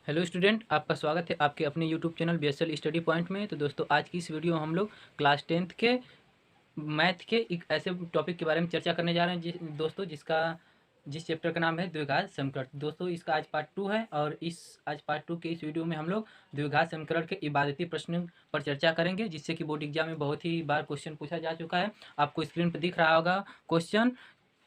Hello student, आपका स्वागत है आपके अपने YouTube channel BSL study point में। तो दोस्तों, आज की इस वीडियो में हम लोग क्लास 10th के मैथ के एक ऐसे टॉपिक के बारे में चर्चा करने जा रहे हैं दोस्तों जिस चैप्टर का नाम है द्विघात समीकरण। दोस्तों, इसका आज पार्ट 2 है और आज पार्ट 2 के इस वीडियो में हम लोग द्विघात समीकरण के इबादती प्रश्न पर चर्चा करेंगे, जिससे कि बोर्ड एग्जाम में बहुत ही बार क्वेश्चन पूछा जा चुका है। आपको स्क्रीन पर दिख रहा होगा क्वेश्चन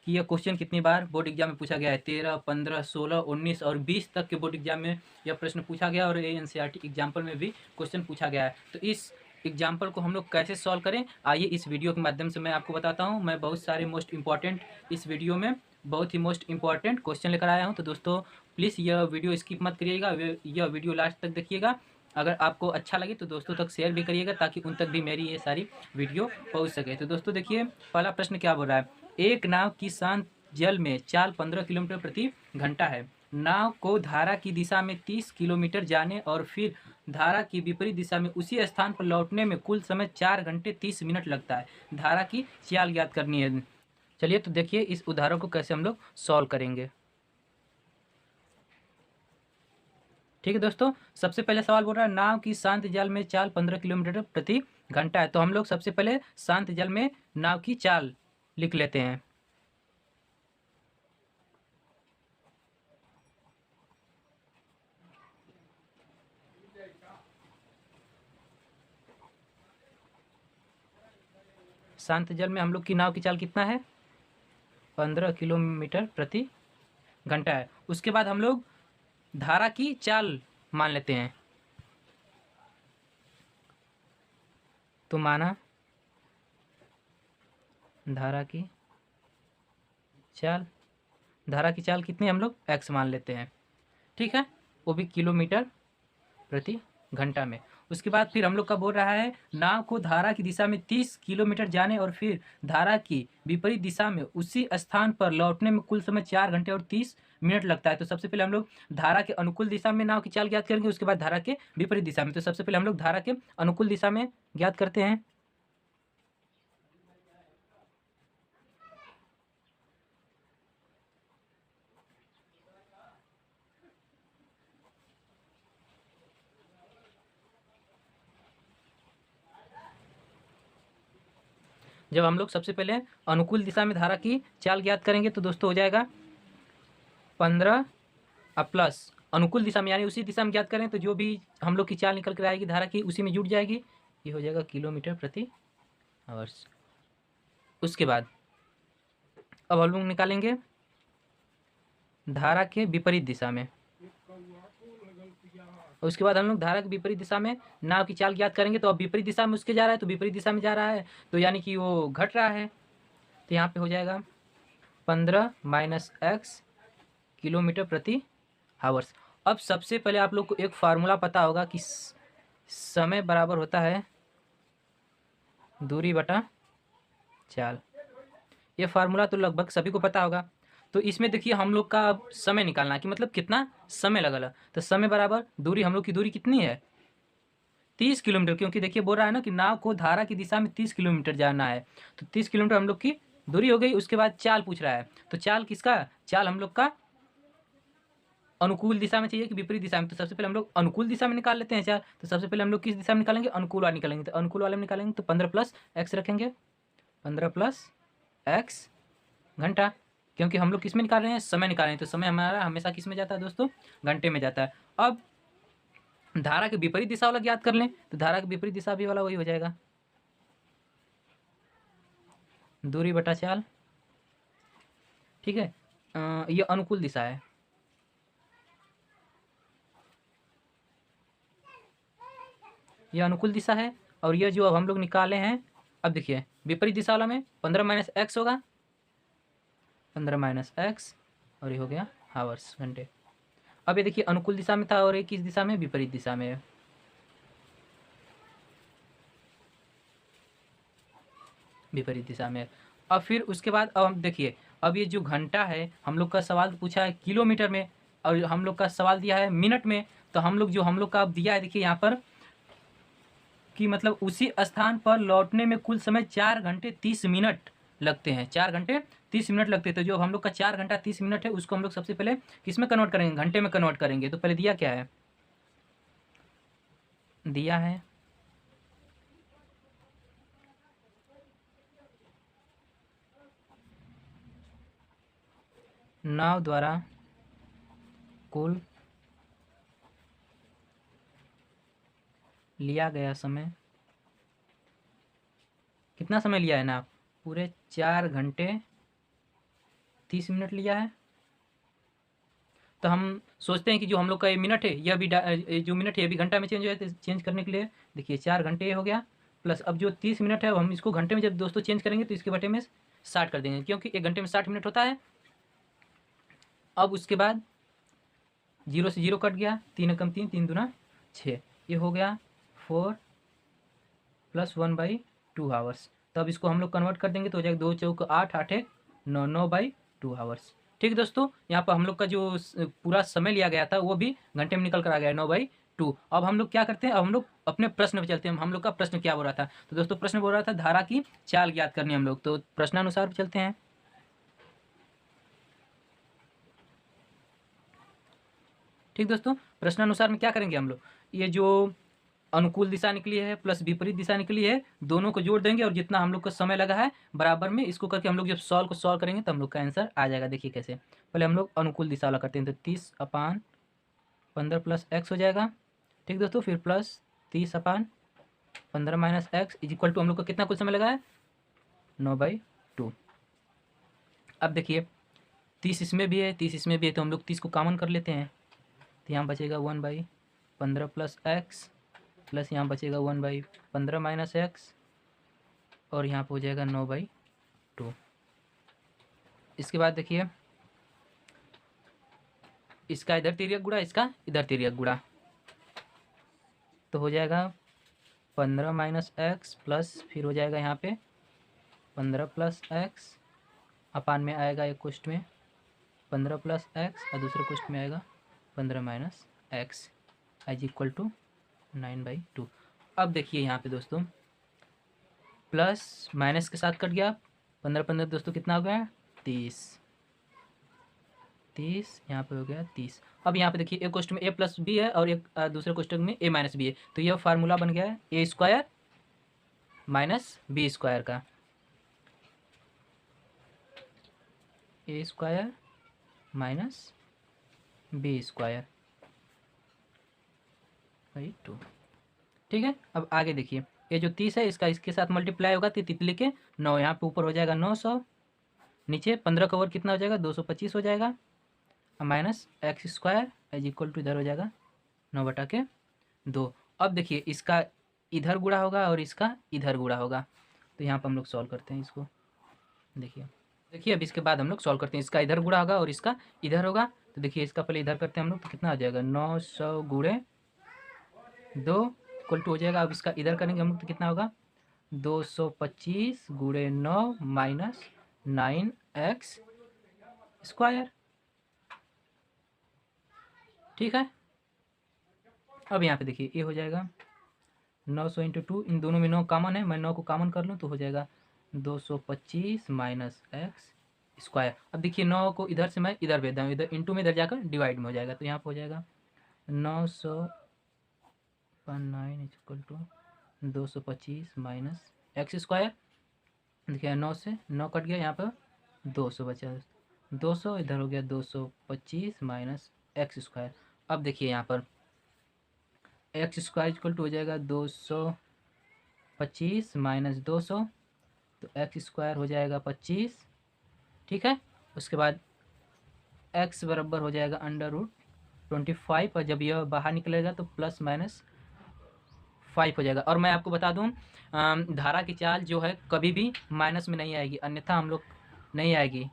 कि यह क्वेश्चन कितनी बार बोर्ड एग्जाम में पूछा गया है। 13, 15, 16, 19 और 20 तक के बोर्ड एग्जाम में यह प्रश्न पूछा गया और एनसीईआरटी एग्जाम्पल में भी क्वेश्चन पूछा गया है। तो इस एग्जाम्पल को हम लोग कैसे सॉल्व करें, आइए इस वीडियो के माध्यम से मैं आपको बताता हूं। मैं बहुत सारे इस वीडियो में बहुत ही मोस्ट इंपॉर्टेंट क्वेश्चन लेकर आया हूं। तो दोस्तों, प्लीज़ यह वीडियो स्किप मत करिएगा, यह वीडियो लास्ट तक देखिएगा। अगर आपको अच्छा लगे तो दोस्तों तक शेयर भी करिएगा, ताकि उन तक भी मेरी ये सारी वीडियो पहुंच सके। तो दोस्तों देखिए, पहला प्रश्न क्या बोल रहा है। एक नाव की शांत जल में चाल 15 किलोमीटर प्रति घंटा है। नाव को धारा की दिशा में 30 किलोमीटर जाने और फिर धारा की विपरीत दिशा में उसी स्थान पर लौटने में कुल समय 4 घंटे 30 मिनट लगता है। धारा की चाल ज्ञात करनी है। चलिए तो देखिए इस उदाहरण को कैसे हम लोग सॉल्व करेंगे। ठीक है दोस्तों, सबसे पहले सवाल बोल रहा है नाव की शांत जल में चाल 15 किलोमीटर प्रति घंटा है। तो हम लोग सबसे पहले शांत जल में नाव की चाल लिख लेते हैं। शांत जल में हम लोग की नाव की चाल कितना है, 15 किलोमीटर प्रति घंटा है। उसके बाद हम लोग धारा की चाल मान लेते हैं। तो माना धारा की चाल कितनी हम लोग x मान लेते हैं। ठीक है, वो भी किलोमीटर प्रति घंटा में। उसके बाद फिर हम लोग का बोल रहा है नाव को धारा की दिशा में 30 किलोमीटर जाने और फिर धारा की विपरीत दिशा में उसी स्थान पर लौटने में कुल समय 4 घंटे और 30 मिनट लगता है। तो सबसे पहले हम लोग धारा के अनुकूल दिशा में नाव की चाल ज्ञात करेंगे, उसके बाद धारा के विपरीत दिशा में। तो सबसे पहले हम लोग धारा के अनुकूल दिशा में ज्ञात करते हैं। जब हम लोग सबसे पहले अनुकूल दिशा में धारा की चाल ज्ञात करेंगे तो दोस्तों हो जाएगा 15 प्लस अनुकूल दिशा में, यानी उसी दिशा में ज्ञात करें तो जो भी हम लोग की चाल निकल कर आएगी धारा की उसी में जुड़ जाएगी। ये हो जाएगा किलोमीटर प्रति आवर्स। उसके बाद अब हम लोग निकालेंगे धारा के विपरीत दिशा में। उसके बाद हम लोग धारा के विपरीत दिशा में नाव की चाल ज्ञात करेंगे। तो अब विपरीत दिशा में उसके जा रहा है, तो विपरीत दिशा में जा रहा है तो यानी कि वो घट रहा है। तो यहाँ पे हो जाएगा 15 माइनस एक्स किलोमीटर प्रति हावर्स। अब सबसे पहले आप लोग को एक फार्मूला पता होगा कि समय बराबर होता है दूरी बटा चाल। ये फार्मूला तो लगभग सभी को पता होगा। तो इसमें देखिए हम लोग का अब समय निकालना है कि मतलब कितना समय लगेगा। तो समय बराबर दूरी, हम लोग की दूरी कितनी है 30 किलोमीटर, क्योंकि देखिए बोल रहा है ना कि नाव को धारा की दिशा में 30 किलोमीटर जाना है। तो 30 किलोमीटर हम लोग की दूरी हो गई। उसके बाद चाल पूछ रहा है, तो चाल किसका, चाल हम लोग का अनुकूल दिशा में चाहिए कि विपरीत दिशा में। तो सबसे पहले हम लोग अनुकूल दिशा में निकाल लेते हैं चाल। तो सबसे पहले हम लोग किस दिशा में निकालेंगे, अनुकूल वाला निकालेंगे। तो अनुकूल वाले में निकालेंगे तो 15 प्लस एक्स रखेंगे, 15 प्लस एक्स घंटा, क्योंकि हम लोग किस में निकाल रहे हैं, समय निकाल रहे हैं। तो समय हमारा हमेशा किस में जाता है दोस्तों, घंटे में जाता है। अब धारा के विपरीत दिशा वाला ज्ञात कर लें। तो धारा के विपरीत दिशा भी वाला वही हो जाएगा दूरी बटा चाल। ठीक है, ये अनुकूल दिशा है। यह अनुकूल दिशा है और यह जो अब हम लोग निकाले हैं, अब देखिए विपरीत दिशा वाला में 15 माइनस एक्स होगा, 15 माइनस एक्स और ये हो गया हावर्स घंटे। अब ये देखिए अनुकूल दिशा में था और ये किस दिशा में, विपरीत दिशा में है। विपरीत दिशा में। अब फिर उसके बाद अब हम देखिए, अब ये जो घंटा है हम लोग का सवाल पूछा है किलोमीटर में और हम लोग का सवाल दिया है मिनट में। तो हम लोग का अब दिया है देखिए यहाँ पर कि मतलब उसी स्थान पर लौटने में कुल समय 4 घंटे 30 मिनट लगते हैं। 4 घंटे 30 मिनट लगते हैं। तो जो हम लोग का 4 घंटा 30 मिनट है उसको हम लोग सबसे पहले किस में कन्वर्ट करेंगे, घंटे में कन्वर्ट करेंगे। तो पहले दिया क्या है दिया है नाव द्वारा कुल लिया गया समय, कितना समय लिया है नाव? पूरे 4 घंटे 30 मिनट लिया है। तो हम सोचते हैं कि जो हम लोग का ये मिनट है, यह भी जो मिनट है ये भी घंटा में चेंज हो जाए, तो चेंज करने के लिए देखिए 4 घंटे ये हो गया, प्लस अब जो 30 मिनट है हम इसको घंटे में जब दोस्तों चेंज करेंगे तो इसके बटे में 60 कर देंगे, क्योंकि 1 घंटे में 60 मिनट होता है। अब उसके बाद 0 से 0 कट गया, 3 कम 3, 3 दूना 6, ये हो गया 4 + 1/2 आवर्स। तो अब इसको हम लोग कन्वर्ट कर देंगे तो हो जाएगा 2 चौक 8, 8 1 9, 9/2 आवर्स। ठीक दोस्तों, यहाँ पर हम लोग का जो पूरा समय लिया गया था वो भी घंटे में निकल कर आ गया 9/2। अब हम लोग क्या करते हैं, अब हम लोग अपने प्रश्न पे चलते हैं। हम लोग का प्रश्न क्या बोल रहा था? तो दोस्तों प्रश्न बोल रहा था धारा की चाल ज्ञात करनी हम लोग, तो प्रश्नानुसार चलते हैं। ठीक दोस्तों, प्रश्नानुसार में क्या करेंगे हम लोग, ये जो अनुकूल दिशा निकली है प्लस विपरीत दिशा निकली है, दोनों को जोड़ देंगे और जितना हम लोग को समय लगा है बराबर में इसको करके हम लोग जब सॉल्व करेंगे तो हम लोग का आंसर आ जाएगा। देखिए कैसे, पहले हम लोग अनुकूल दिशा वाला करते हैं, तो 30/15 + x हो जाएगा। ठीक दोस्तों, फिर plus 30/15 - x is equal to हम लोग का कितना कुछ समय लगा है 9/2। अब देखिए 30 इसमें भी है, 30 इसमें भी है, तो हम लोग 30 को कॉमन कर लेते हैं, तो यहाँ बचेगा 1/15 + x प्लस यहाँ बचेगा 1/15 - x और यहाँ पर हो जाएगा 9/2। इसके बाद देखिए इसका इधर तिर्यक गुणा, इसका इधर तिर्यक गुणा, तो हो जाएगा 15 - x प्लस फिर हो जाएगा यहाँ पे 15 + x अपान में आएगा एक कुष्ठ में 15 + x और दूसरे कुष्ठ में आएगा 15 - x इज इक्वल टू 9/2। अब देखिए यहाँ पे दोस्तों प्लस माइनस के साथ कट गया, 15 दोस्तों कितना हो गया 30, यहाँ पे हो गया 30। अब यहाँ पे देखिए एक क्वेश्चन में a + b है और एक दूसरे क्वेश्चन में a - b है, तो यह फार्मूला बन गया है a² - b² का, a² - b² भाई 2। ठीक है, अब आगे देखिए ये जो 30 है इसका इसके साथ मल्टीप्लाई होगा तो तितली के 9, यहाँ पे ऊपर हो जाएगा 900, नीचे 15 का वर्ग कितना हो जाएगा 225 हो जाएगा, minus x² is equal to इधर हो जाएगा 9/2। अब देखिए इसका इधर गुणा होगा और इसका इधर गुणा होगा, तो यहाँ पर हम लोग सॉल्व करते हैं इसको। देखिए अब इसके बाद हम लोग सॉल्व करते हैं, इसका इधर गुणा होगा और इसका इधर होगा, तो देखिए इसका पहले इधर करते हैं हम लोग, तो कितना हो जाएगा 900 × 2 इक्वल टू हो जाएगा। अब इसका इधर करेंगे हम लोग तो कितना होगा 225 × 9 माइनस 9x²। ठीक है, अब यहाँ पे देखिए ये हो जाएगा 900 × 2, इन दोनों में 9 कॉमन है, मैं 9 को कॉमन कर लूँ तो हो जाएगा 225 माइनस x²। अब देखिए 9 को इधर से मैं इधर भेज दूँ, इधर इंटू में इधर जाकर डिवाइड में हो जाएगा, तो यहाँ पर हो जाएगा 900/9 इक्वल टू 225 माइनस x²। देखिए 9 से 9 कट गया, यहाँ पर 200 बचा, 200 इधर हो गया 225 माइनस x²। अब देखिए यहाँ पर x² इक्वल टू हो जाएगा 225 माइनस 200, तो x² हो जाएगा 25। ठीक है, उसके बाद x बराबर हो जाएगा √25 और जब यह बाहर निकलेगा तो प्लस माइनस 5 हो जाएगा। और मैं आपको बता दूं धारा की चाल जो है कभी भी माइनस में नहीं आएगी, अन्यथा हम लोग नहीं आएगी,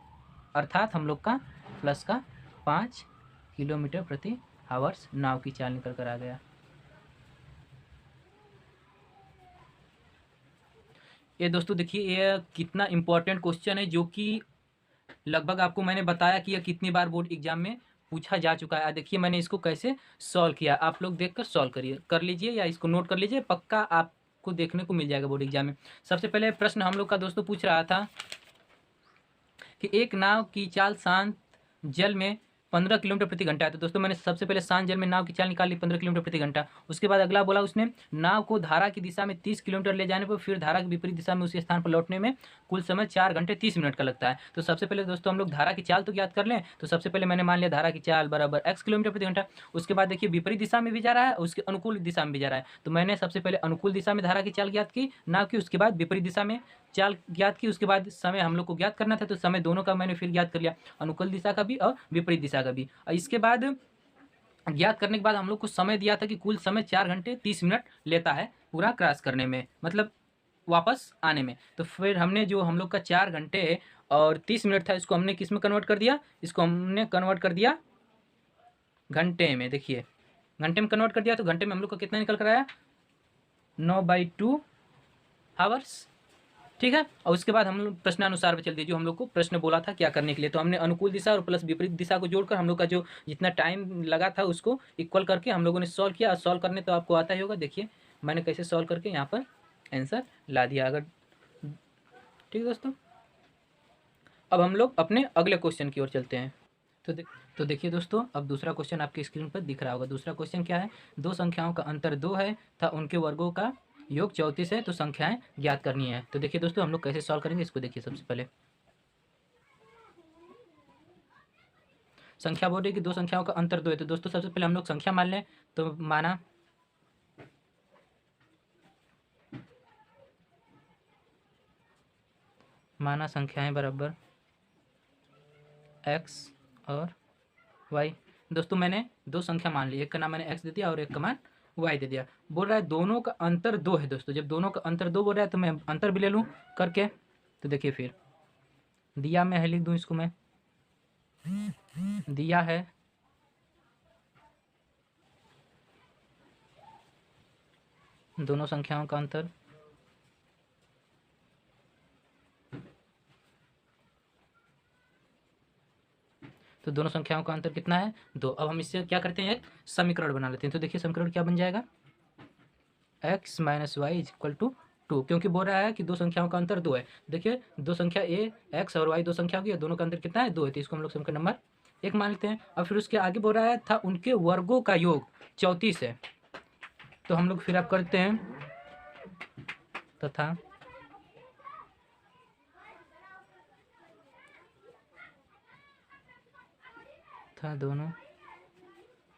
अर्थात हम लोग का प्लस का 5 किलोमीटर प्रति आवर्स नाव की चाल निकल कर आ गया। ये दोस्तों देखिए ये कितना इम्पोर्टेंट क्वेश्चन है, जो कि लगभग आपको मैंने बताया कि यह कितनी बार बोर्ड एग्जाम में पूछा जा चुका है। देखिए मैंने इसको कैसे सॉल्व किया, आप लोग देखकर सॉल्व कर लीजिए या इसको नोट कर लीजिए, पक्का आपको देखने को मिल जाएगा बोर्ड एग्जाम में। सबसे पहले प्रश्न हम लोग का दोस्तों पूछ रहा था कि एक नाव की चाल शांत जल में 15 किलोमीटर प्रति घंटा है। तो दोस्तों मैंने सबसे पहले शांत जल में नाव की चाल निकाल ली 15 किलोमीटर प्रति घंटा। उसके बाद अगला बोला उसने, नाव को धारा की दिशा में 30 किलोमीटर ले जाने पर फिर धारा की विपरीत दिशा में उसी स्थान पर लौटने में कुल समय 4 घंटे 30 मिनट का लगता है। तो सबसे पहले दोस्तों हम लोग धारा की चाल तो ज्ञात कर लें। तो सबसे पहले मैंने मान लिया धारा की चाल बराबर x किलोमीटर प्रति घंटा। उसके बाद देखिए विपरीत दिशा में भी जा रहा है, उसके अनुकूल दिशा में भी जा रहा है। तो मैंने सबसे पहले अनुकूल दिशा में धारा की चाल ज्ञात की नाव की, उसके बाद विपरीत दिशा में चाल ज्ञात की, उसके बाद समय हम लोग को ज्ञात करना था। तो समय दोनों का मैंने फिर ज्ञात कर लिया, अनुकूल दिशा का भी और विपरीत दिशा का भी। और इसके बाद ज्ञात करने के बाद हम लोग को समय दिया था कि कुल समय 4 घंटे 30 मिनट लेता है पूरा क्रॉस करने में, मतलब वापस आने में। तो फिर हमने जो हम लोग का 4 घंटे और 30 मिनट था, इसको हमने किस में कन्वर्ट कर दिया, इसको हमने कन्वर्ट कर दिया घंटे में। देखिए घंटे में कन्वर्ट कर दिया, तो घंटे में हम लोग का कितना निकल कर आया, 9/2 आवर्स। ठीक है। और उसके बाद हम लोग प्रश्नानुसार पे चल दिए, जो हम लोग को प्रश्न बोला था क्या करने के लिए। तो हमने अनुकूल दिशा और प्लस विपरीत दिशा को जोड़कर हम लोग का जो जितना टाइम लगा था उसको इक्वल करके हम लोगों ने सॉल्व किया। और सॉल्व करने तो आपको आता ही होगा, देखिए मैंने कैसे सॉल्व करके यहाँ पर आंसर ला दिया। अगर ठीक है दोस्तों, अब हम लोग अपने अगले क्वेश्चन की ओर चलते हैं। तो देखिए दोस्तों, अब दूसरा क्वेश्चन आपकी स्क्रीन पर दिख रहा होगा। दूसरा क्वेश्चन क्या है, दो संख्याओं का अंतर 2 है तथा उनके वर्गों का योग 34 है, तो संख्याएं ज्ञात करनी है। तो देखिए दोस्तों हम लोग कैसे सॉल्व करेंगे इसको देखिए। सबसे पहले संख्या बोल रही है कि दो संख्याओं का अंतर 2 है। तो दोस्तों सबसे पहले हम लोग संख्या मान लें। तो माना संख्याएं बराबर x और y। दोस्तों मैंने दो संख्या मान ली, एक का नाम मैंने x दे दिया और एक का मान y दे दिया। बोल रहा है दोनों का अंतर 2 है। दोस्तों जब दोनों का अंतर 2 बोल रहा है तो मैं अंतर भी ले लूँ करके। तो देखिए फिर दिया में है, लिख दूँ इसको मैं, दिया है दोनों संख्याओं का अंतर तो दोनों संख्याओं का अंतर कितना है, 2। अब हम इससे क्या करते हैं, एक समीकरण बना लेते हैं। तो देखिए समीकरण क्या बन जाएगा, x minus y is equal to 2, क्योंकि बोल रहा है कि दो संख्याओं का अंतर 2 है। देखिए दो संख्या a x और y दो संख्या की, दोनों का अंतर कितना है, 2 है। तो इसको हम लोग समीकरण नंबर 1 मान लेते हैं। अब फिर उसके आगे बोल रहा है था उनके वर्गों का योग 34 है। तो हम लोग फिर आप करते हैं तथा दोनों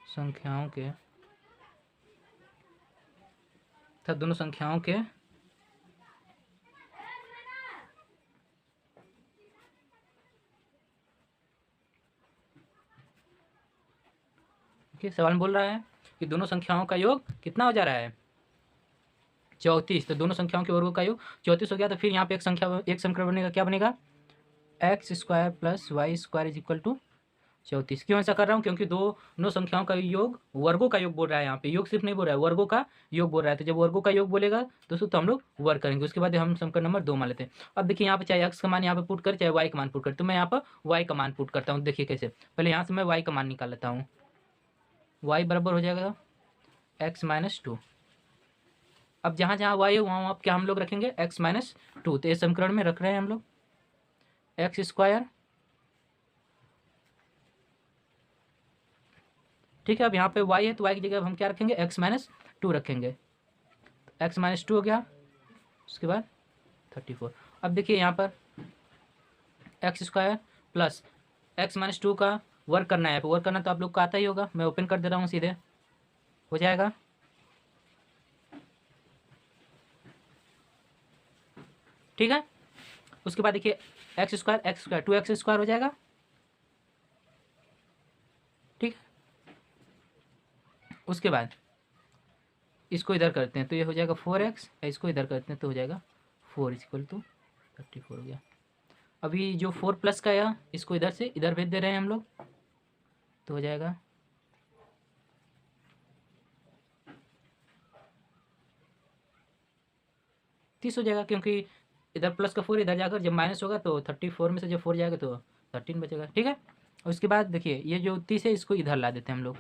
संख्याओं के सवाल में बोल रहा है कि दोनों संख्याओं का योग कितना हो जा रहा है, 34। तो दोनों संख्याओं के वर्गों का योग 34 हो गया। तो फिर यहाँ पे एक समीकरण बनेगा, क्या बनेगा, x square plus y square is equal to 34। क्यों ऐसा कर रहा हूँ, क्योंकि दोनों संख्याओं का योग वर्गों का योग बोल रहा है। यहाँ पे योग सिर्फ नहीं बोल रहा है, वर्गों का योग बोल रहा है। तो जब वर्गों का योग बोलेगा दोस्तों तो हम लोग वर्ग करेंगे। उसके बाद हम समीकरण नंबर 2 मान लेते हैं। अब देखिए यहाँ पे चाहे x का मान यहाँ पे पुट कर, चाहे y का मान पुट कर, तो मैं यहाँ पर y का मान पुट करता हूँ। देखिए कैसे, पहले यहाँ से मैं y का मान निकाल लेता हूँ। y बराबर हो जाएगा x माइनस 2। अब जहाँ जहाँ y है वहाँ क्या हम लोग रखेंगे, x माइनस 2। तो इस समीकरण में रख रहे हैं हम लोग एक्स स्क्वायर, ठीक है। अब यहाँ पे y है तो y की जगह हम क्या रखेंगे, x माइनस 2 रखेंगे। x माइनस 2 हो गया, उसके बाद 34। अब देखिए यहाँ पर x square plus x minus 2 का वर्क करना है। वर्क करना तो आप लोग को आता ही होगा, मैं ओपन कर दे रहा हूँ, सीधे हो जाएगा। ठीक है। उसके बाद देखिए एक्स स्क्वायर 2x² हो जाएगा। ठीक है। उसके बाद इसको इधर करते हैं तो ये हो जाएगा 4x, इसको इधर करते हैं तो हो जाएगा 4 इक्वल टू 34 हो गया। अभी जो 4 प्लस का है इसको इधर से इधर भेज दे रहे हैं हम लोग, तो हो जाएगा 30 हो जाएगा, क्योंकि इधर प्लस का 4 इधर जाकर जब माइनस होगा तो 34 में से जब 4 जाएगा तो 13 बचेगा। ठीक है। और उसके बाद देखिए ये जो 30 है इसको इधर ला देते हैं हम लोग,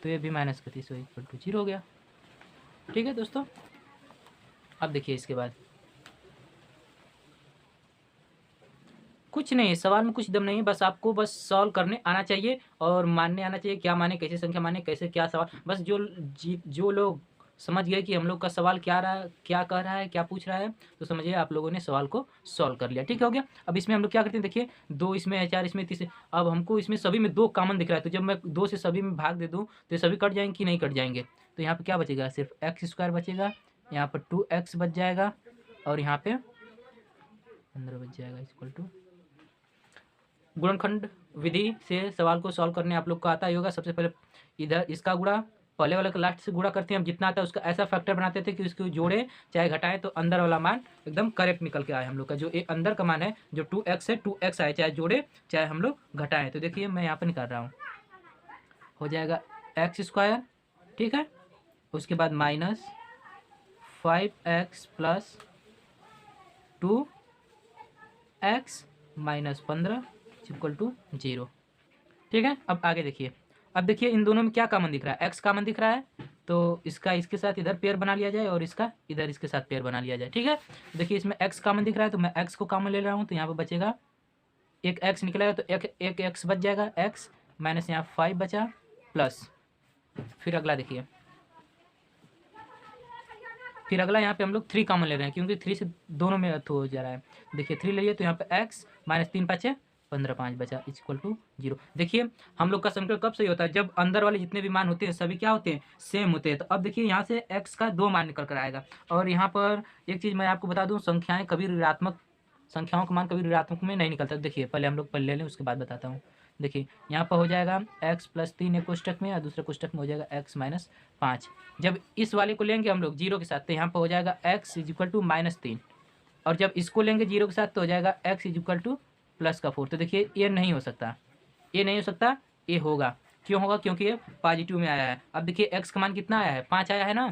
तो ये भी माइनस का 30 इक्वल टू 0 हो गया। ठीक है दोस्तों। अब देखिए इसके बाद कुछ नहीं है, सवाल में कुछ दम नहीं है, बस आपको बस सॉल्व करने आना चाहिए और मानने आना चाहिए, क्या माने, कैसे संख्या माने, कैसे क्या सवाल, बस जो लोग समझ गए कि हम लोग का सवाल क्या रहा, क्या कह रहा है, क्या पूछ रहा है, तो समझिए आप लोगों ने सवाल को सॉल्व कर लिया। ठीक हो गया। अब इसमें हम लोग क्या करते हैं, देखिए 2 इसमें है, 4 इसमें, 3 अब हमको इसमें सभी में 2 कॉमन दिख रहा है, तो जब मैं 2 से सभी में भाग दे दूँ तो ये सभी कट जाएंगे कि नहीं कट जाएंगे। तो यहाँ पर क्या बचेगा, सिर्फ एक्स स्क्वायर बचेगा, यहाँ पर 2x बच जाएगा और यहाँ पे 15 बच जाएगा इक्वल टू। गुणनखंड विधि से सवाल को सॉल्व करने आप लोग को आता ही होगा। सबसे पहले इधर इसका गुणा पहले वाले का लास्ट से गुणा करते हैं, हम जितना आता है उसका ऐसा फैक्टर बनाते थे कि उसको जोड़े चाहे घटाएं तो अंदर वाला मान एकदम करेक्ट निकल के आए हम लोग का। जो एक अंदर का मान है जो 2x है, 2x आए, चाहे जोड़े चाहे हम लोग घटाएं। तो देखिए मैं यहाँ पर निकाल रहा हूँ, हो जाएगा एक्स स्क्वायर, ठीक है, उसके बाद minus 5x plus 2x minus 15 equal to 0। ठीक है। अब आगे देखिए, अब देखिए इन दोनों में क्या कॉमन दिख रहा है, x कॉमन दिख रहा है, तो इसका इसके साथ इधर पेयर बना लिया जाए और इसका इधर इसके साथ पेयर बना लिया जाए। ठीक है। देखिए इसमें x कॉमन दिख रहा है तो मैं x को कॉमन ले रहा हूँ, तो यहाँ पर बचेगा एक x निकलेगा तो एक x बच जाएगा, x माइनस यहाँ 5 बचा प्लस, फिर अगला देखिए, फिर अगला यहाँ पे हम लोग 3 कॉमन ले रहे हैं क्योंकि 3 से दोनों में अर्थ हो जा रहा है। देखिए 3 ले लिए तो यहाँ पे x माइनस 3 5 15 5 बचा इक्वल टू 0। देखिए हम लोग का समीकरण कब सही होता है, जब अंदर वाले जितने भी मान होते हैं सभी क्या होते हैं, सेम होते हैं। तो अब देखिए यहाँ से x का 2 मान निकल कर आएगा। और यहाँ पर एक चीज़ मैं आपको बता दूँ, संख्याओं का मान कभी ऋणात्मक में नहीं निकलता। देखिए पहले हम लोग पहले ले लें उसके बाद बताता हूँ। देखिए यहाँ पर हो जाएगा x प्लस 3 एक कोष्टक में और दूसरे कोष्टक में हो जाएगा x माइनस 5। जब इस वाले को लेंगे हम लोग 0 के साथ तो यहाँ पर हो जाएगा x is equal to minus 3, और जब इसको लेंगे 0 के साथ तो हो जाएगा x is equal two plus का 4। तो देखिए ये नहीं हो सकता, ये नहीं हो सकता, ये होगा। क्यों होगा, क्योंकि ये पॉजिटिव में आया है। अब देखिए x का मान कितना आया है, 5 आया है ना।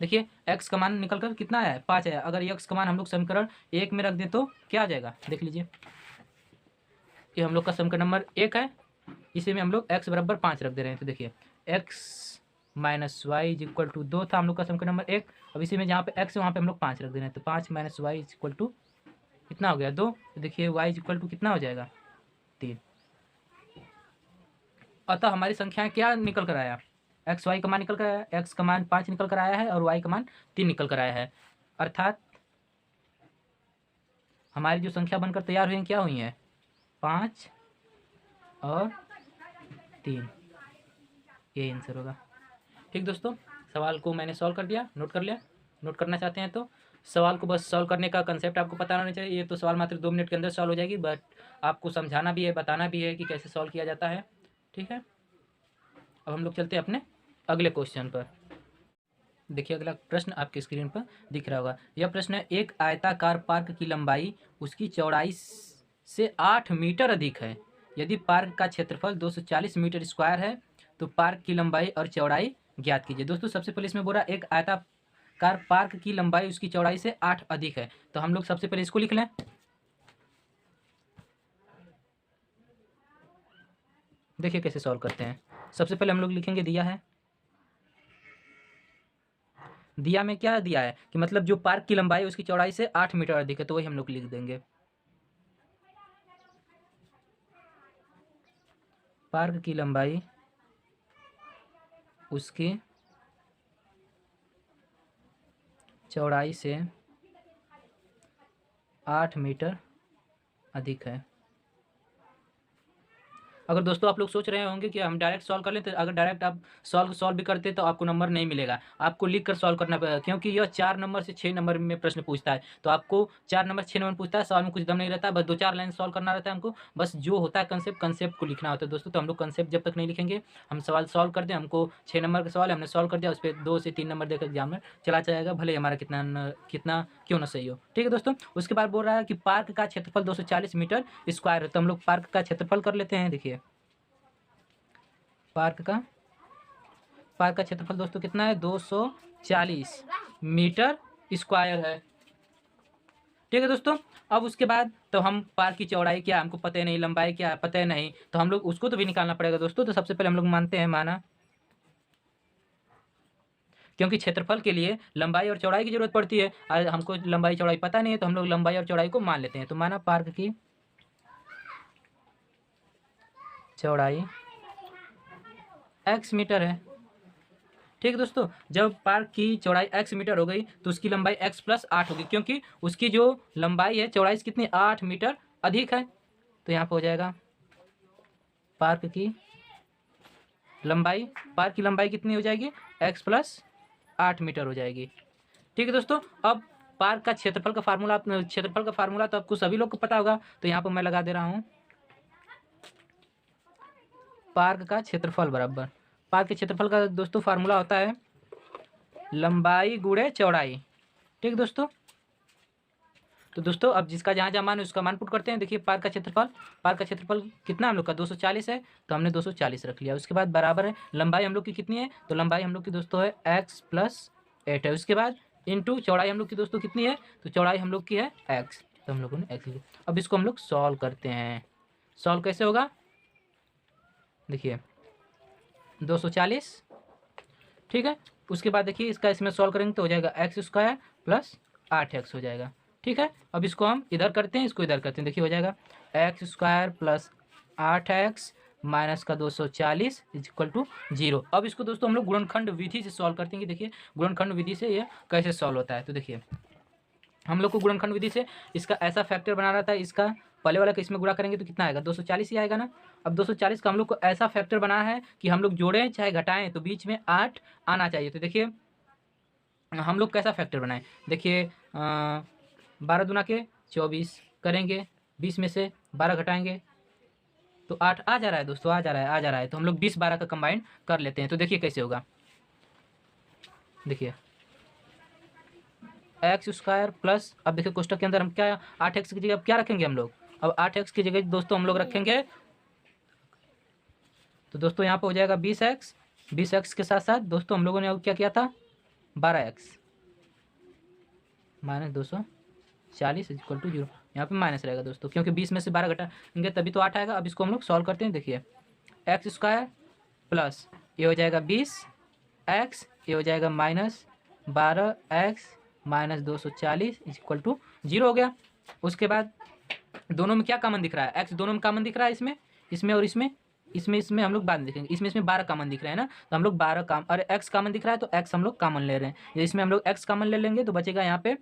देखिए x का मान निकल कर कितना आया है, 5 आया। अगर x का मान हम लोग समीकरण 1 में रख दें तो क्या आ जाएगा, देख लीजिए। ये हम लोग का समीकरण नंबर 1 है, इसी में हम लोग x बराबर 5 रख दे रहे हैं। तो देखिए x minus y is equal to 2 था हम लोग का समीकरण नंबर 1। अब इसी में जहाँ पे x है वहाँ पे हम लोग 5 रख दे रहे हैं। तो 5 minus y is equal to कितना हो गया, 2। तो देखिए y इज इक्वल टू कितना हो जाएगा, 3। अतः हमारी संख्या क्या निकल कर आया, एक्स वाई का मान निकल कर आया, x का मान 5 निकल कर आया है और y का मान 3 निकल कर आया है। अर्थात हमारी जो संख्या बनकर तैयार हुई हैं क्या हुई हैं, 5 और 3, ये आंसर होगा। ठीक दोस्तों, सवाल को मैंने सॉल्व कर दिया, नोट कर लिया। नोट करना चाहते हैं तो सवाल को बस सॉल्व करने का कंसेप्ट आपको पता होना चाहिए। ये तो सवाल मात्र 2 मिनट के अंदर सॉल्व हो जाएगी, बट आपको समझाना भी है, बताना भी है कि कैसे सॉल्व किया जाता है। ठीक है। अब हम लोग चलते हैं अपने अगले क्वेश्चन पर। देखिए अगला प्रश्न आपके स्क्रीन पर दिख रहा होगा। यह प्रश्न है, एक आयताकार पार्क की लंबाई उसकी चौड़ाई से 8 मीटर अधिक है। यदि पार्क का क्षेत्रफल 240 मीटर स्क्वायर है तो पार्क की लंबाई और चौड़ाई ज्ञात कीजिए। दोस्तों सबसे पहले इसमें बोला एक आयताकार पार्क की लंबाई उसकी चौड़ाई से 8 अधिक है, तो हम लोग सबसे पहले इसको लिख लें। देखिए कैसे सॉल्व करते हैं। सबसे पहले हम लोग लिखेंगे, दिया में क्या दिया है कि मतलब जो पार्क की लंबाई उसकी चौड़ाई से 8 मीटर अधिक है, तो वही हम लोग लिख देंगे। पार्क की लंबाई उसकी चौड़ाई से 8 मीटर अधिक है। अगर दोस्तों आप लोग सोच रहे होंगे कि हम डायरेक्ट सॉल्व कर लें, तो अगर डायरेक्ट आप सॉल्व भी करते तो आपको नंबर नहीं मिलेगा, आपको लिख कर सॉल्व करना पड़ेगा, क्योंकि यह 4 नंबर से 6 नंबर में प्रश्न पूछता है। तो आपको 4 नंबर 6 नंबर पूछता है, सवाल में कुछ दम नहीं रहता है, बस 2-4 लाइन सॉल्व करना रहता है हमको, बस जो होता है कंसेप्ट को लिखना होता है दोस्तों। तो हम लोग कंसेप्ट जब तक नहीं लिखेंगे, हम सवाल सॉल्व कर दें, हमको 6 नंबर का सवाल है, हमने सॉल्व कर दिया, उस पर 2 से 3 नंबर देकर एग्जाम में चला जाएगा, भले हमारा कितना क्यों ना सही हो। ठीक है दोस्तों। उसके बाद बोल रहा है कि पार्क का क्षेत्रफल 240 मीटर स्क्वायर है, तो हम लोग पार्क का क्षेत्रफल कर लेते हैं। देखिए पार्क का क्षेत्रफल दोस्तों कितना है, 240 मीटर स्क्वायर है। ठीक है दोस्तों। अब उसके बाद तो हम पार्क की चौड़ाई क्या हमको पता है नहीं, लंबाई क्या पता है नहीं, तो हम लोग उसको तो भी निकालना पड़ेगा दोस्तों। तो सबसे पहले हम लोग मानते हैं, माना क्योंकि क्षेत्रफल के लिए लंबाई और चौड़ाई की जरूरत पड़ती है। और हमको लंबाई चौड़ाई पता नहीं है तो हम लोग लंबाई और चौड़ाई को मान लेते हैं। तो माना पार्क की चौड़ाई x मीटर है। ठीक है दोस्तों, जब पार्क की चौड़ाई x मीटर हो गई तो उसकी लंबाई x प्लस 8 होगी, क्योंकि उसकी जो लंबाई है चौड़ाई से कितनी 8 मीटर अधिक है। तो यहाँ पर हो जाएगा पार्क की लंबाई कितनी हो जाएगी, x प्लस 8 मीटर हो जाएगी। ठीक है दोस्तों, अब पार्क का क्षेत्रफल का फार्मूला तो आपको सभी लोग को पता होगा, तो यहाँ पर मैं लगा दे रहा हूँ पार्क का क्षेत्रफल बराबर, पार्क के क्षेत्रफल का दोस्तों फार्मूला होता है लंबाई गुणे चौड़ाई। ठीक दोस्तों, तो दोस्तों अब जिसका जहाँ जहाँ मान है उसका मान पुट करते हैं। देखिए पार्क का क्षेत्रफल कितना हम लोग का 240 है, तो हमने 240 रख लिया। उसके बाद बराबर है लंबाई हम लोग की कितनी है, तो लंबाई हम लोग की दोस्तों है x प्लस 8 है। उसके बाद इंटू चौड़ाई हम लोग की दोस्तों कितनी है, तो चौड़ाई हम लोग की है x, तो हम लोगों ने x लिया। अब इसको हम लोग सॉल्व करते हैं। सॉल्व कैसे होगा, देखिए 240, ठीक है। उसके बाद देखिए इसका इसमें सॉल्व करेंगे तो हो जाएगा x² प्लस 8x हो जाएगा। ठीक है, अब इसको हम इधर करते हैं, इसको इधर करते हैं। देखिए हो जाएगा x² प्लस 8x माइनस का 240 इक्वल टू 0। अब इसको दोस्तों हम लोग गुणनखंड विधि से सॉल्व करते हैं कि देखिए गुणनखंड विधि से ये कैसे सॉल्व होता है। तो देखिए हम लोग को गुणनखंड विधि से इसका ऐसा फैक्टर बना रहा था, इसका पहले वाला का इसमें गुणा करेंगे तो कितना आएगा, 240 ही आएगा ना। अब 240 का हम लोग को ऐसा फैक्टर बनाना है कि हम लोग जोड़ें चाहे घटाएं तो बीच में 8 आना चाहिए। तो देखिए हम लोग कैसा फैक्टर बनाएं, देखिए 12 दूना के 24 करेंगे, 20 में से 12 घटाएंगे तो 8 आ जा रहा है दोस्तों, आ जा रहा है। तो हम लोग 20 12 का कंबाइन कर लेते हैं। तो देखिए कैसे होगा, देखिए x² प्लस, अब देखिए कोष्टक के अंदर हम क्या 8x की जगह अब क्या रखेंगे हम लोग, अब 8x की जगह दोस्तों हम लोग रखेंगे, तो दोस्तों यहाँ पर हो जाएगा 20x के साथ साथ दोस्तों हम लोगों ने अब क्या किया था 12x माइनस 240 इक्वल टू 0। यहाँ पे माइनस रहेगा दोस्तों, क्योंकि 20 में से 12 घटाएंगे तभी तो 8 आएगा। अब इसको हम लोग सॉल्व करते हैं। देखिए x² प्लस ये हो जाएगा 20x, ये हो जाएगा minus 12x minus 240 equal to 0 हो गया। उसके बाद दोनों में क्या कॉमन दिख रहा है, x दोनों में कॉमन दिख रहा है, इसमें और इसमें हम लोग बाद में देखेंगे। इसमें 12 कॉमन दिख रहा है ना, तो हम लोग 12 अरे x कॉमन दिख रहा है तो x हम लोग कॉमन ले रहे हैं। इसमें हम लोग x कॉमन ले लेंगे तो बचेगा यहाँ पे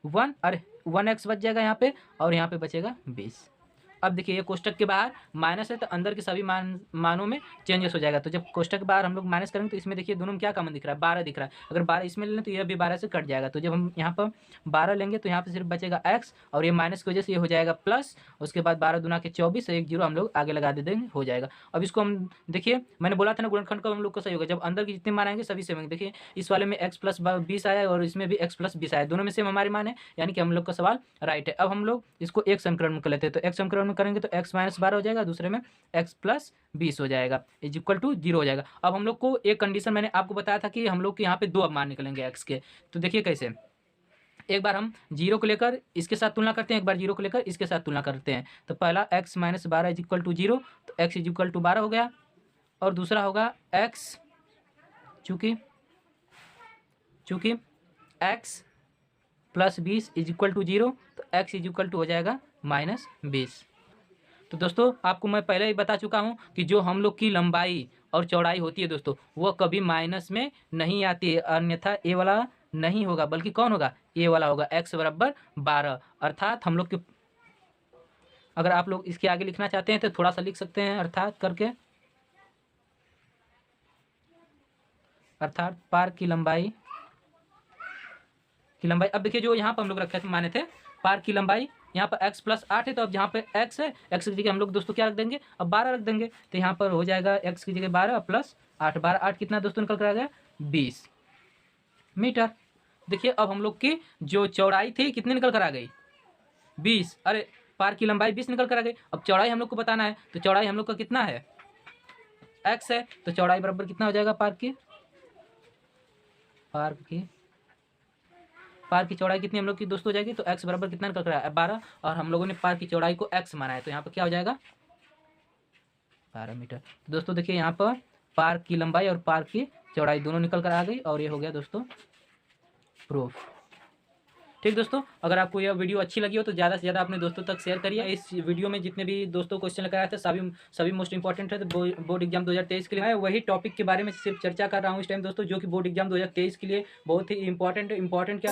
1, अरे 1x बच जाएगा यहाँ पे, और यहाँ पे बचेगा 20। अब देखिए ये कोष्टक के बाहर माइनस है तो अंदर के सभी मानों में चेंजेस हो जाएगा। तो जब कोष्टक के बाहर हम लोग माइनस करेंगे तो इसमें देखिए दोनों में क्या कॉमन दिख रहा है, 12 दिख रहा है। अगर 12 इसमें ले लें तो यह भी 12 से कट जाएगा। तो जब हम यहाँ पर 12 लेंगे तो यहाँ पे सिर्फ बचेगा x, और ये माइनस की वजह से ये हो जाएगा प्लस। उसके बाद 12 दूना के 24, एक 0 हम लोग आगे लगा दे देंगे, हो जाएगा। अब इसको हम देखिए मैंने बोला था ना गुणनखंड का हम लोग को सही होगा जब अंदर की जितने मान आएंगे सभी सेम होंगे। देखिए इस वाले में x प्लस 20 आया और इसमें भी x प्लस 20 आया, दोनों में सेम हमारे मान है, यानी कि हम लोग का सवाल राइट है। अब हम लोग इसको एक समीकरण में कर लेते हैं। तो एक समीकरण में करेंगे तो x माइनस 12 हो जाएगा, दूसरे में x प्लस 20 हो जाएगा इज इक्वल टू 0 हो जाएगा। अब हम लोग को एक कंडीशन मैंने आपको बताया था कि हम लोग के यहाँ पे 2 अब मान निकलेंगे x के। तो देखिए कैसे, एक बार हम 0 को लेकर इसके साथ तुलना करते हैं, एक बार 0 को लेकर इसके साथ तुलना करते हैं। तो पहला x माइनस 12 इज इक्वल टू 0, तो x इज इक्वल टू 12 हो गया। और दूसरा होगा x चूँकि x plus 20 is equal to 0, तो x इज इक्वल टू हो जाएगा माइनस 20। तो दोस्तों आपको मैं पहले ही बता चुका हूँ कि जो हम लोग की लंबाई और चौड़ाई होती है दोस्तों वो कभी माइनस में नहीं आती है, अन्यथा ए वाला नहीं होगा, बल्कि कौन होगा, ए वाला होगा, x बराबर 12। अर्थात हम लोग के, अगर आप लोग इसके आगे लिखना चाहते हैं तो थोड़ा सा लिख सकते हैं अर्थात करके, अर्थात पार्क की लंबाई अब देखिए जो यहाँ पर हम लोग रखे थे माने थे पार्क की लंबाई, यहाँ पर x प्लस 8 है, तो अब जहाँ पे x है x की जगह हम लोग दोस्तों क्या रख देंगे, अब 12 रख देंगे। तो यहाँ पर हो जाएगा x की जगह 12 प्लस 8, 12 8 कितना दोस्तों निकल कर आ गया 20 मीटर। देखिए अब हम लोग की जो चौड़ाई थी कितनी निकल कर आ गई 20, अरे पार्क की लंबाई 20 निकल कर आ गई। अब चौड़ाई हम लोग को बताना है, तो चौड़ाई हम लोग का कितना है x है, तो चौड़ाई बराबर कितना हो जाएगा पार्क की चौड़ाई कितनी हम लोग की दोस्तों हो जाएगी, तो x बराबर कितना निकल कर आया 12, और हम लोगों ने पार्क की चौड़ाई को x माना है, तो यहाँ पर क्या हो जाएगा 12 मीटर। तो दोस्तों देखिए यहाँ पर पार्क की लंबाई और पार्क की चौड़ाई दोनों निकल कर आ गई और ये हो गया दोस्तों प्रूफ। ठीक दोस्तों, अगर आपको यह वीडियो अच्छी लगी हो तो ज़्यादा से ज़्यादा अपने दोस्तों तक शेयर करिए। इस वीडियो में जितने भी दोस्तों क्वेश्चन लेकर आए थे सभी मोस्ट इंपॉर्टेंट है, तो बोर्ड एग्जाम 2023 के लिए मैं वही टॉपिक के बारे में सिर्फ चर्चा कर रहा हूँ इस टाइम दोस्तों, जो कि बोर्ड एग्जाम 2023 के लिए बहुत ही इंपॉर्टेंट क्या